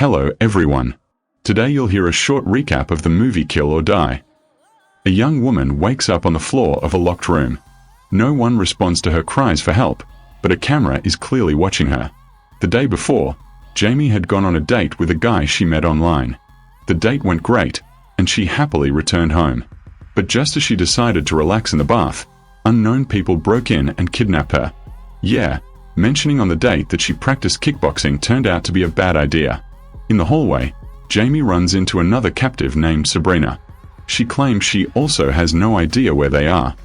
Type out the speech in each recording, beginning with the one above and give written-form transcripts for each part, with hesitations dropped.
Hello everyone. Today you'll hear a short recap of the movie Kill or Die. A young woman wakes up on the floor of a locked room. No one responds to her cries for help, but a camera is clearly watching her. The day before, Jamie had gone on a date with a guy she met online. The date went great, and she happily returned home. But just as she decided to relax in the bath, unknown people broke in and kidnapped her. Yeah, mentioning on the date that she practiced kickboxing turned out to be a bad idea. In the hallway, Jamie runs into another captive named Sabrina. She claims she also has no idea where they are.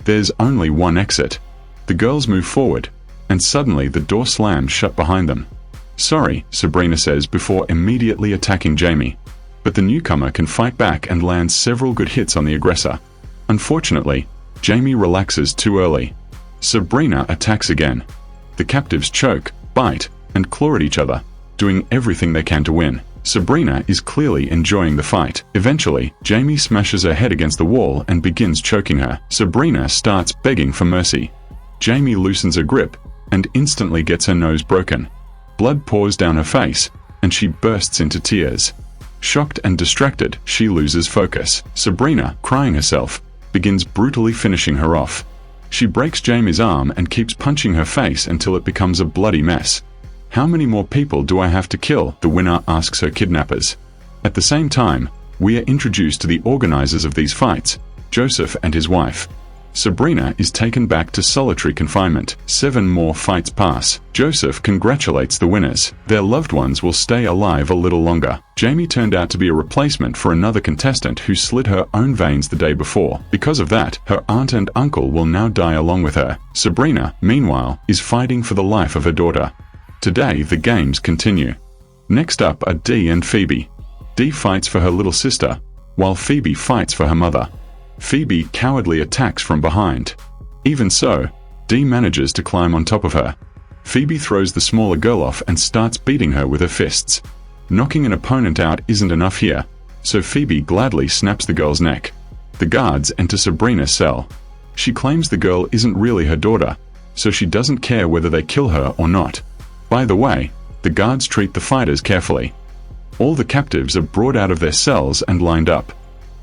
There's only one exit. The girls move forward, and suddenly the door slams shut behind them. Sorry, Sabrina says before immediately attacking Jamie. But the newcomer can fight back and lands several good hits on the aggressor. Unfortunately, Jamie relaxes too early. Sabrina attacks again. The captives choke, bite, and claw at each other, doing everything they can to win. Sabrina is clearly enjoying the fight. Eventually, Jamie smashes her head against the wall and begins choking her. Sabrina starts begging for mercy. Jamie loosens her grip and instantly gets her nose broken. Blood pours down her face, and she bursts into tears. Shocked and distracted, she loses focus. Sabrina, crying herself, begins brutally finishing her off. She breaks Jamie's arm and keeps punching her face until it becomes a bloody mess. How many more people do I have to kill? The winner asks her kidnappers. At the same time, we are introduced to the organizers of these fights, Joseph and his wife. Sabrina is taken back to solitary confinement. 7 more fights pass. Joseph congratulates the winners. Their loved ones will stay alive a little longer. Jamie turned out to be a replacement for another contestant who slit her own veins the day before. Because of that, her aunt and uncle will now die along with her. Sabrina, meanwhile, is fighting for the life of her daughter. Today, the games continue. Next up are Dee and Phoebe. Dee fights for her little sister, while Phoebe fights for her mother. Phoebe cowardly attacks from behind. Even so, Dee manages to climb on top of her. Phoebe throws the smaller girl off and starts beating her with her fists. Knocking an opponent out isn't enough here, so Phoebe gladly snaps the girl's neck. The guards enter Sabrina's cell. She claims the girl isn't really her daughter, so she doesn't care whether they kill her or not. By the way, the guards treat the fighters carefully. All the captives are brought out of their cells and lined up.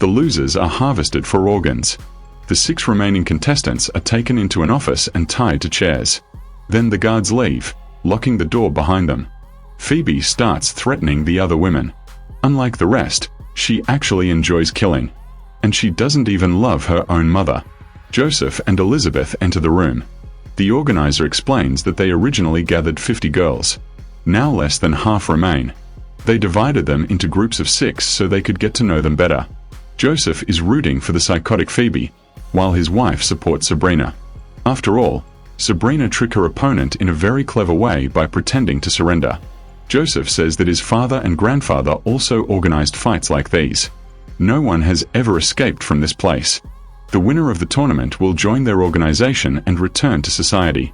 The losers are harvested for organs. The 6 remaining contestants are taken into an office and tied to chairs. Then the guards leave, locking the door behind them. Phoebe starts threatening the other women. Unlike the rest, she actually enjoys killing. And she doesn't even love her own mother. Joseph and Elizabeth enter the room. The organizer explains that they originally gathered 50 girls. Now less than half remain. They divided them into groups of 6 so they could get to know them better. Joseph is rooting for the psychotic Phoebe, while his wife supports Sabrina. After all, Sabrina tricked her opponent in a very clever way by pretending to surrender. Joseph says that his father and grandfather also organized fights like these. No one has ever escaped from this place. The winner of the tournament will join their organization and return to society.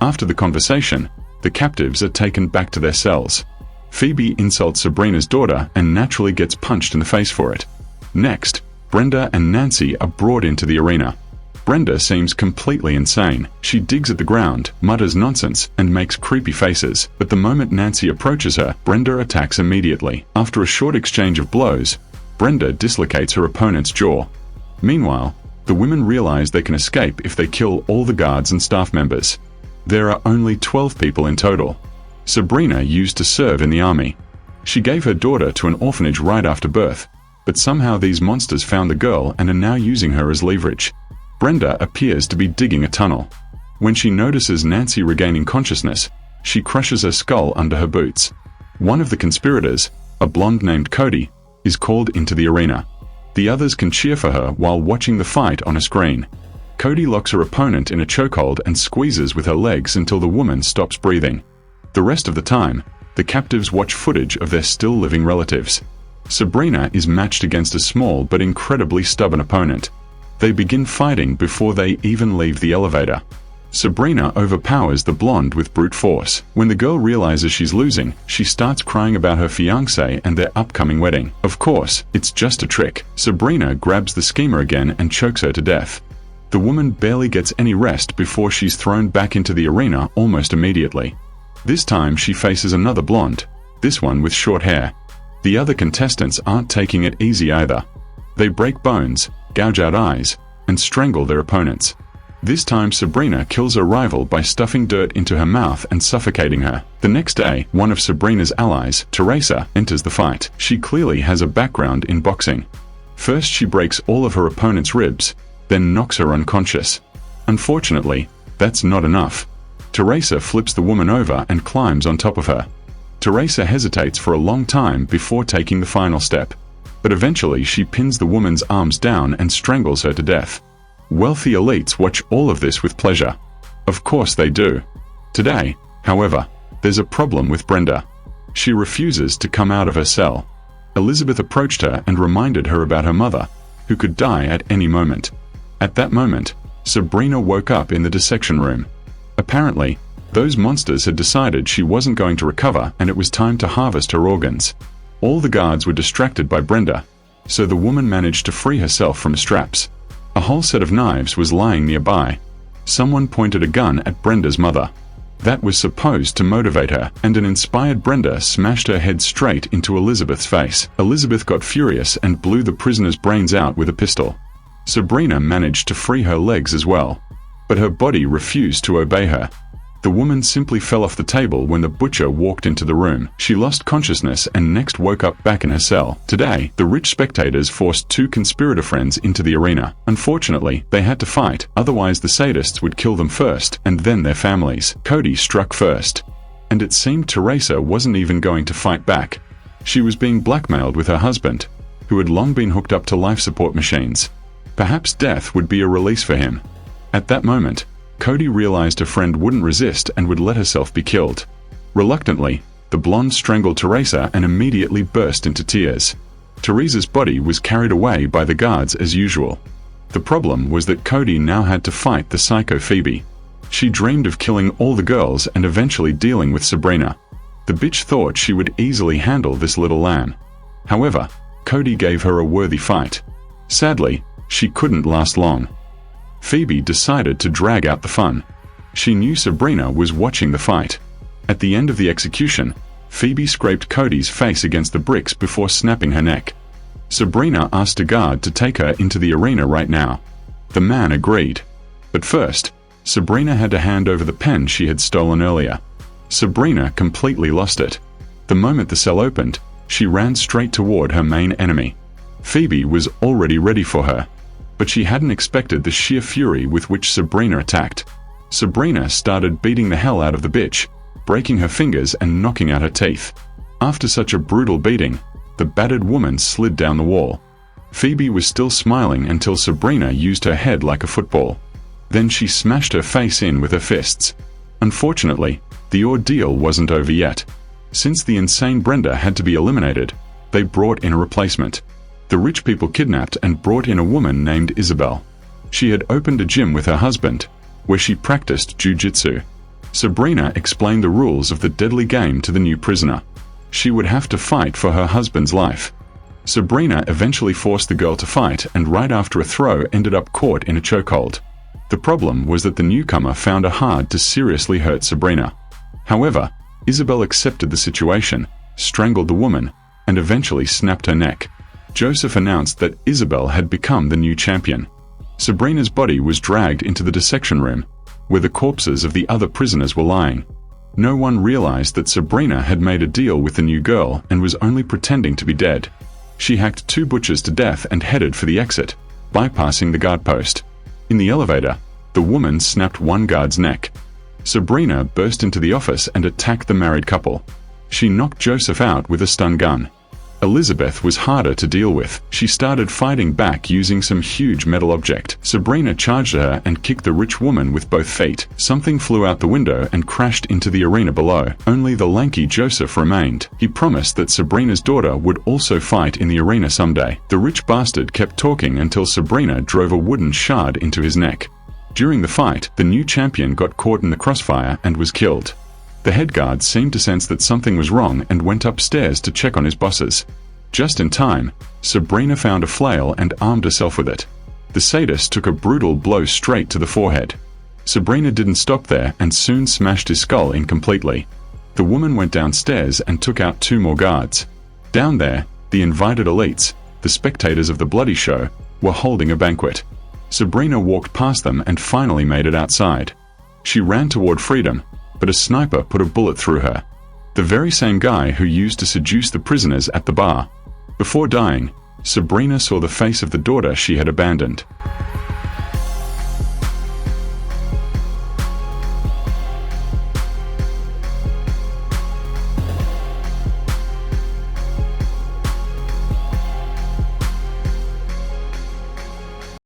After the conversation, the captives are taken back to their cells. Phoebe insults Sabrina's daughter and naturally gets punched in the face for it. Next, Brenda and Nancy are brought into the arena. Brenda seems completely insane. She digs at the ground, mutters nonsense, and makes creepy faces. But the moment Nancy approaches her, Brenda attacks immediately. After a short exchange of blows, Brenda dislocates her opponent's jaw. Meanwhile, the women realize they can escape if they kill all the guards and staff members. There are only 12 people in total. Sabrina used to serve in the army. She gave her daughter to an orphanage right after birth, but somehow these monsters found the girl and are now using her as leverage. Brenda appears to be digging a tunnel. When she notices Nancy regaining consciousness, she crushes her skull under her boots. One of the conspirators, a blonde named Cody, is called into the arena. The others can cheer for her while watching the fight on a screen. Cody locks her opponent in a chokehold and squeezes with her legs until the woman stops breathing. The rest of the time, the captives watch footage of their still living relatives. Sabrina is matched against a small but incredibly stubborn opponent. They begin fighting before they even leave the elevator. Sabrina overpowers the blonde with brute force. When the girl realizes she's losing, she starts crying about her fiancé and their upcoming wedding. Of course, it's just a trick. Sabrina grabs the schemer again and chokes her to death. The woman barely gets any rest before she's thrown back into the arena almost immediately. This time she faces another blonde, this one with short hair. The other contestants aren't taking it easy either. They break bones, gouge out eyes, and strangle their opponents. This time Sabrina kills her rival by stuffing dirt into her mouth and suffocating her. The next day, one of Sabrina's allies, Teresa, enters the fight. She clearly has a background in boxing. First she breaks all of her opponent's ribs, then knocks her unconscious. Unfortunately, that's not enough. Teresa flips the woman over and climbs on top of her. Teresa hesitates for a long time before taking the final step, but eventually she pins the woman's arms down and strangles her to death. Wealthy elites watch all of this with pleasure. Of course they do. Today, however, there's a problem with Brenda. She refuses to come out of her cell. Elizabeth approached her and reminded her about her mother, who could die at any moment. At that moment, Sabrina woke up in the dissection room. Apparently, those monsters had decided she wasn't going to recover and it was time to harvest her organs. All the guards were distracted by Brenda, so the woman managed to free herself from straps. A whole set of knives was lying nearby. Someone pointed a gun at Brenda's mother. That was supposed to motivate her, and an inspired Brenda smashed her head straight into Elizabeth's face. Elizabeth got furious and blew the prisoner's brains out with a pistol. Sabrina managed to free her legs as well, but her body refused to obey her. The woman simply fell off the table when the butcher walked into the room. She lost consciousness and next woke up back in her cell. Today, the rich spectators forced two conspirator friends into the arena. Unfortunately, they had to fight, otherwise the sadists would kill them first, and then their families. Cody struck first, and it seemed Teresa wasn't even going to fight back. She was being blackmailed with her husband, who had long been hooked up to life support machines. Perhaps death would be a release for him. At that moment, Cody realized her friend wouldn't resist and would let herself be killed. Reluctantly, the blonde strangled Teresa and immediately burst into tears. Teresa's body was carried away by the guards as usual. The problem was that Cody now had to fight the psycho Phoebe. She dreamed of killing all the girls and eventually dealing with Sabrina. The bitch thought she would easily handle this little lamb. However, Cody gave her a worthy fight. Sadly, she couldn't last long. Phoebe decided to drag out the fun. She knew Sabrina was watching the fight. At the end of the execution, Phoebe scraped Cody's face against the bricks before snapping her neck. Sabrina asked a guard to take her into the arena right now. The man agreed. But first, Sabrina had to hand over the pen she had stolen earlier. Sabrina completely lost it. The moment the cell opened, she ran straight toward her main enemy. Phoebe was already ready for her, but she hadn't expected the sheer fury with which Sabrina attacked. Sabrina started beating the hell out of the bitch, breaking her fingers and knocking out her teeth. After such a brutal beating, the battered woman slid down the wall. Phoebe was still smiling until Sabrina used her head like a football. Then she smashed her face in with her fists. Unfortunately, the ordeal wasn't over yet. Since the insane Brenda had to be eliminated, they brought in a replacement. The rich people kidnapped and brought in a woman named Isabel. She had opened a gym with her husband, where she practiced jiu-jitsu. Sabrina explained the rules of the deadly game to the new prisoner. She would have to fight for her husband's life. Sabrina eventually forced the girl to fight and right after a throw ended up caught in a chokehold. The problem was that the newcomer found it hard to seriously hurt Sabrina. However, Isabel accepted the situation, strangled the woman, and eventually snapped her neck. Joseph announced that Isabel had become the new champion. Sabrina's body was dragged into the dissection room, where the corpses of the other prisoners were lying. No one realized that Sabrina had made a deal with the new girl and was only pretending to be dead. She hacked two butchers to death and headed for the exit, bypassing the guard post. In the elevator, the woman snapped one guard's neck. Sabrina burst into the office and attacked the married couple. She knocked Joseph out with a stun gun. Elizabeth was harder to deal with. She started fighting back using some huge metal object. Sabrina charged her and kicked the rich woman with both feet. Something flew out the window and crashed into the arena below. Only the lanky Joseph remained. He promised that Sabrina's daughter would also fight in the arena someday. The rich bastard kept talking until Sabrina drove a wooden shard into his neck. During the fight, the new champion got caught in the crossfire and was killed. The head guard seemed to sense that something was wrong and went upstairs to check on his bosses. Just in time, Sabrina found a flail and armed herself with it. The sadist took a brutal blow straight to the forehead. Sabrina didn't stop there and soon smashed his skull in completely. The woman went downstairs and took out 2 more guards. Down there, the invited elites, the spectators of the bloody show, were holding a banquet. Sabrina walked past them and finally made it outside. She ran toward freedom, but a sniper put a bullet through her. The very same guy who used to seduce the prisoners at the bar. Before dying, Sabrina saw the face of the daughter she had abandoned.